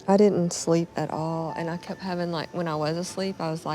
I didn't sleep at all, and I kept having, when I was asleep, I was,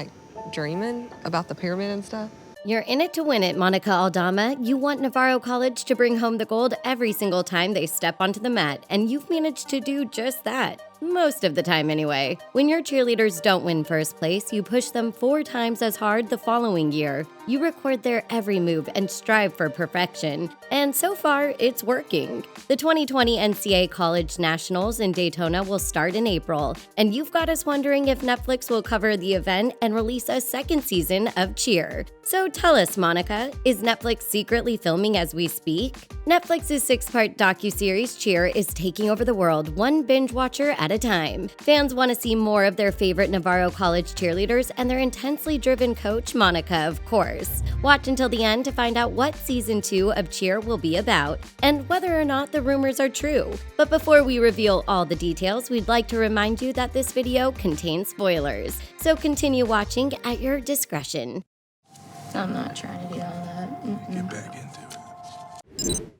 dreaming about the pyramid and stuff. You're in it to win it, Monica Aldama. You want Navarro College to bring home the gold every single time they step onto the mat, and you've managed to do just that. Most of the time, anyway. When your cheerleaders don't win first place, you push them 4 times as hard the following year. You record their every move and strive for perfection. And so far, it's working. The 2020 NCAA College Nationals in Daytona will start in April, and you've got us wondering if Netflix will cover the event and release a second season of Cheer. So tell us, Monica, is Netflix secretly filming as we speak? Netflix's 6-part docuseries Cheer is taking over the world, one binge watcher at a time. Fans want to see more of their favorite Navarro College cheerleaders and their intensely driven coach, Monica, of course. Watch until the end to find out what Season 2 of Cheer will be about, and whether or not the rumors are true. But before we reveal all the details, we'd like to remind you that this video contains spoilers, so continue watching at your discretion. I'm not trying to do all that. Get back into it.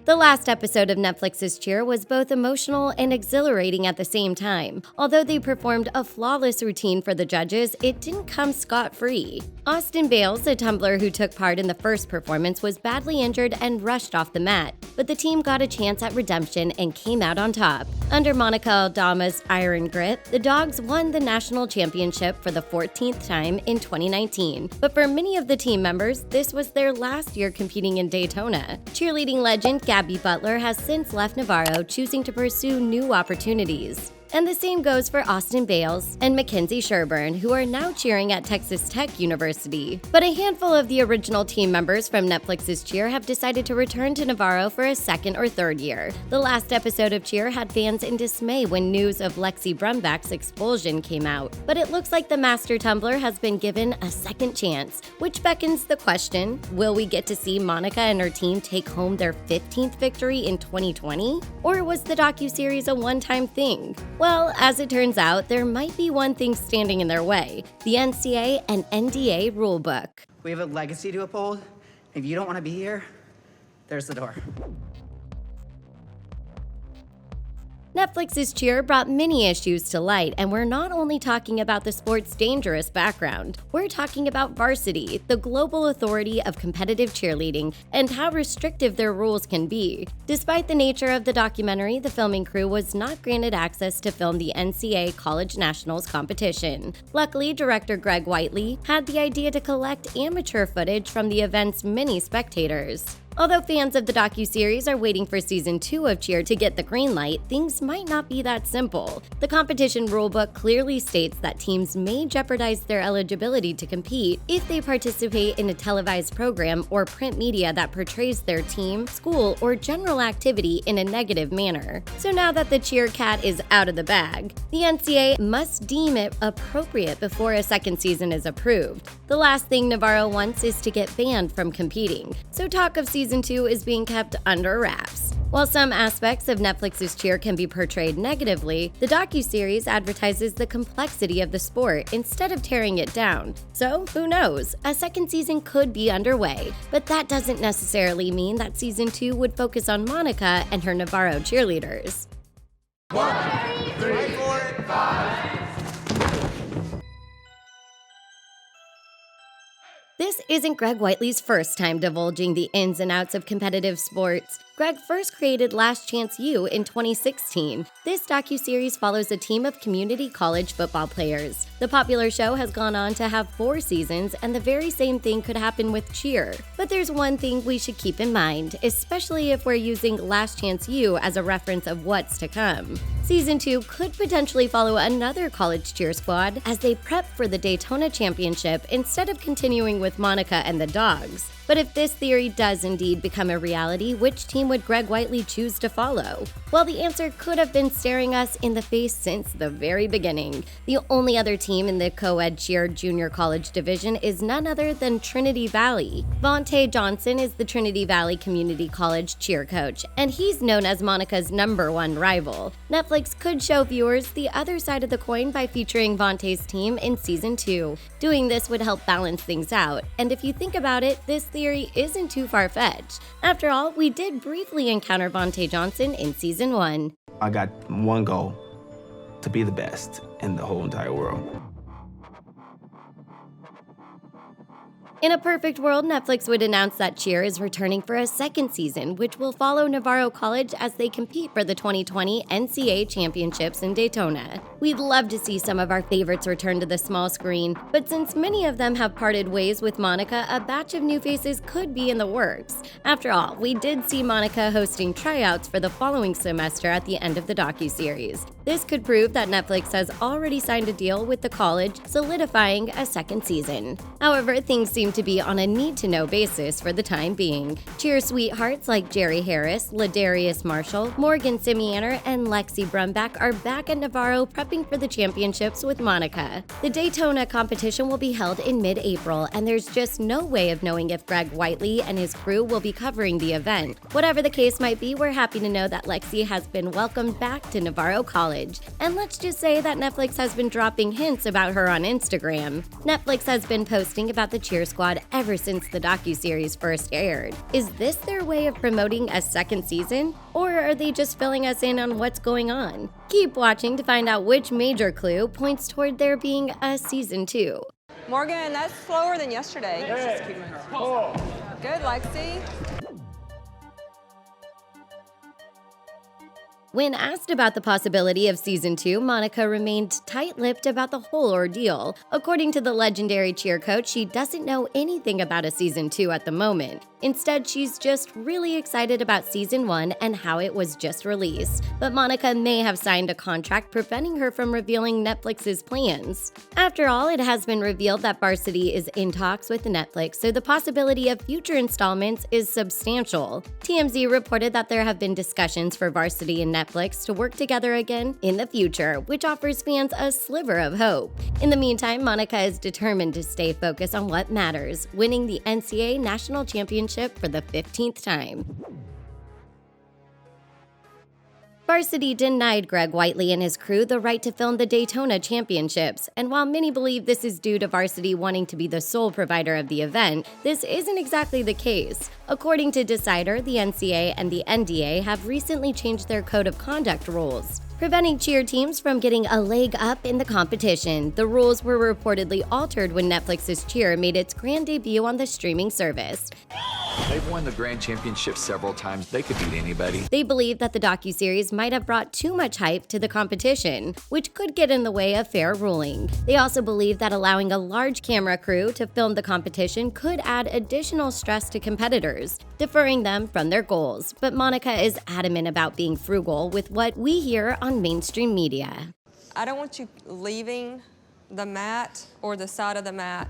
The last episode of Netflix's Cheer was both emotional and exhilarating at the same time. Although they performed a flawless routine for the judges, it didn't come scot-free. Austin Bales, a tumbler who took part in the first performance, was badly injured and rushed off the mat, but the team got a chance at redemption and came out on top. Under Monica Aldama's iron grit, the Dogs won the national championship for the 14th time in 2019. But for many of the team members, this was their last year competing in Daytona. Cheerleading legend Gabi Butler has since left Navarro, choosing to pursue new opportunities. And the same goes for Austin Bales and Mackenzie Sherburne, who are now cheering at Texas Tech University. But a handful of the original team members from Netflix's Cheer have decided to return to Navarro for a second or third year. The last episode of Cheer had fans in dismay when news of Lexi Brumback's expulsion came out. But it looks like the master tumbler has been given a second chance, which beckons the question, will we get to see Monica and her team take home their 15th victory in 2020? Or was the docuseries a one-time thing? Well, as it turns out, there might be one thing standing in their way: the NCAA and NDA rulebook. We have a legacy to uphold. If you don't want to be here, there's the door. Netflix's Cheer brought many issues to light, and we're not only talking about the sport's dangerous background. We're talking about varsity, the global authority of competitive cheerleading, and how restrictive their rules can be. Despite the nature of the documentary, the filming crew was not granted access to film the NCAA College Nationals competition. Luckily, director Greg Whiteley had the idea to collect amateur footage from the event's many spectators. Although fans of the docuseries are waiting for Season 2 of Cheer to get the green light, things might not be that simple. The competition rulebook clearly states that teams may jeopardize their eligibility to compete if they participate in a televised program or print media that portrays their team, school, or general activity in a negative manner. So now that the Cheer cat is out of the bag, the NCAA must deem it appropriate before a second season is approved. The last thing Navarro wants is to get banned from competing, so talk of Season 2 is being kept under wraps. While some aspects of Netflix's Cheer can be portrayed negatively, the docuseries advertises the complexity of the sport instead of tearing it down. So, who knows? A second season could be underway, but that doesn't necessarily mean that Season 2 would focus on Monica and her Navarro cheerleaders. 1, 3, 4, 5. This isn't Greg Whiteley's first time divulging the ins and outs of competitive sports. Greg first created Last Chance U in 2016. This docuseries follows a team of community college football players. The popular show has gone on to have 4 seasons, and the very same thing could happen with Cheer. But there's one thing we should keep in mind, especially if we're using Last Chance U as a reference of what's to come. Season 2 could potentially follow another college cheer squad as they prep for the Daytona Championship instead of continuing with Monica and the Dogs. But if this theory does indeed become a reality, which team would Greg Whiteley choose to follow? Well, the answer could have been staring us in the face since the very beginning. The only other team in the co-ed cheer junior college division is none other than Trinity Valley. Vontae Johnson is the Trinity Valley Community College cheer coach, and he's known as Monica's #1 rival. Netflix could show viewers the other side of the coin by featuring Vontae's team in Season 2. Doing this would help balance things out, and if you think about it, this theory isn't too far-fetched. After all, we did briefly encounter Vontae Johnson in Season 1. I got one goal, to be the best in the whole entire world. In a perfect world, Netflix would announce that Cheer is returning for a second season, which will follow Navarro College as they compete for the 2020 NCAA Championships in Daytona. We'd love to see some of our favorites return to the small screen, but since many of them have parted ways with Monica, a batch of new faces could be in the works. After all, we did see Monica hosting tryouts for the following semester at the end of the docuseries. This could prove that Netflix has already signed a deal with the college, solidifying a second season. However, things seem to be on a need-to-know basis for the time being. Cheer sweethearts like Jerry Harris, Ladarius Marshall, Morgan Simianer, and Lexi Brumback are back at Navarro prepping for the championships with Monica. The Daytona competition will be held in mid-April, and there's just no way of knowing if Greg Whiteley and his crew will be covering the event. Whatever the case might be, we're happy to know that Lexi has been welcomed back to Navarro College. And let's just say that Netflix has been dropping hints about her on Instagram. Netflix has been posting about the Cheer Squad ever since the docuseries first aired. Is this their way of promoting a second season? Or are they just filling us in on what's going on? Keep watching to find out which major clue points toward there being a season 2. Morgan, that's slower than yesterday. Good, Lexi. When asked about the possibility of season 2, Monica remained tight-lipped about the whole ordeal. According to the legendary cheer coach, she doesn't know anything about a season 2 at the moment. Instead, she's just really excited about season 1 and how it was just released. But Monica may have signed a contract preventing her from revealing Netflix's plans. After all, it has been revealed that Varsity is in talks with Netflix, so the possibility of future installments is substantial. TMZ reported that there have been discussions for Varsity and Netflix to work together again in the future, which offers fans a sliver of hope. In the meantime, Monica is determined to stay focused on what matters, winning the NCAA National Championship for the 15th time. Varsity denied Greg Whiteley and his crew the right to film the Daytona Championships, and while many believe this is due to Varsity wanting to be the sole provider of the event, this isn't exactly the case. According to Decider, the NCAA and the NDA have recently changed their code of conduct rules, preventing cheer teams from getting a leg up in the competition. The rules were reportedly altered when Netflix's Cheer made its grand debut on the streaming service. They've won the Grand Championship several times. They could beat anybody. They believe that the docuseries might have brought too much hype to the competition, which could get in the way of fair ruling. They also believe that allowing a large camera crew to film the competition could add additional stress to competitors, deferring them from their goals. But Monica is adamant about being frugal with what we hear on mainstream media. I don't want you leaving the mat or the side of the mat.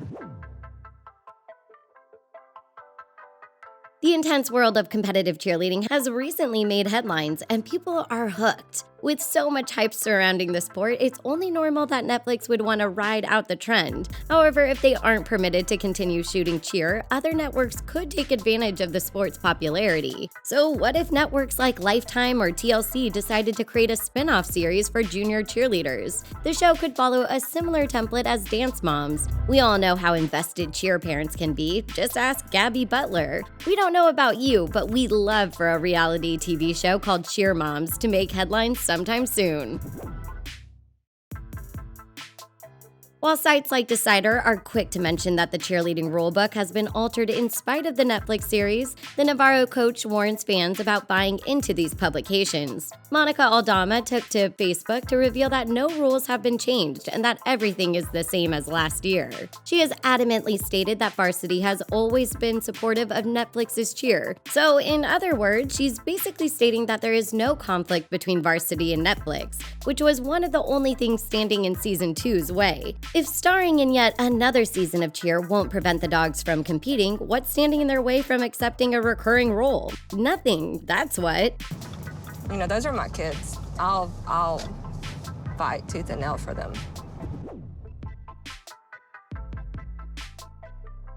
The intense world of competitive cheerleading has recently made headlines, and people are hooked. With so much hype surrounding the sport, it's only normal that Netflix would want to ride out the trend. However, if they aren't permitted to continue shooting Cheer, other networks could take advantage of the sport's popularity. So what if networks like Lifetime or TLC decided to create a spin-off series for junior cheerleaders? The show could follow a similar template as Dance Moms. We all know how invested cheer parents can be. Just ask Gabi Butler. We don't know about you, but we'd love for a reality TV show called Cheer Moms to make headlines sometime soon. While sites like Decider are quick to mention that the cheerleading rulebook has been altered in spite of the Netflix series, the Navarro coach warns fans about buying into these publications. Monica Aldama took to Facebook to reveal that no rules have been changed and that everything is the same as last year. She has adamantly stated that Varsity has always been supportive of Netflix's Cheer. So, in other words, she's basically stating that there is no conflict between Varsity and Netflix, which was one of the only things standing in Season 2's way. If starring in yet another season of Cheer won't prevent the dogs from competing, what's standing in their way from accepting a recurring role? Nothing, that's what. You know, those are my kids. I'll fight tooth and nail for them.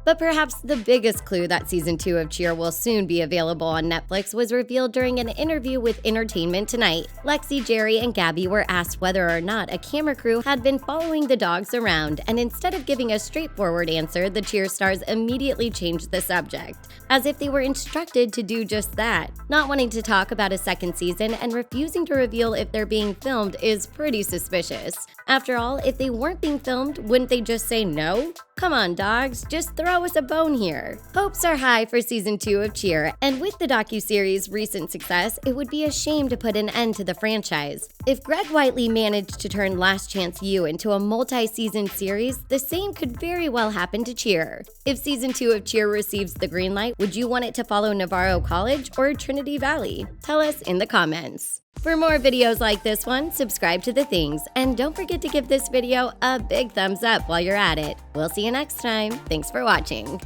But perhaps the biggest clue that season 2 of Cheer will soon be available on Netflix was revealed during an interview with Entertainment Tonight. Lexi, Jerry, and Gabi were asked whether or not a camera crew had been following the dogs around, and instead of giving a straightforward answer, the Cheer stars immediately changed the subject, as if they were instructed to do just that. Not wanting to talk about a second season and refusing to reveal if they're being filmed is pretty suspicious. After all, if they weren't being filmed, wouldn't they just say no? Come on, dogs, just throw us a bone here. Hopes are high for season 2 of Cheer, and with the docuseries' recent success, it would be a shame to put an end to the franchise. If Greg Whiteley managed to turn Last Chance U into a multi-season series, the same could very well happen to Cheer. If season 2 of Cheer receives the green light, would you want it to follow Navarro College or Trinity Valley? Tell us in the comments. For more videos like this one, subscribe to The Things, and don't forget to give this video a big thumbs up while you're at it. We'll see you next time. Thanks for watching.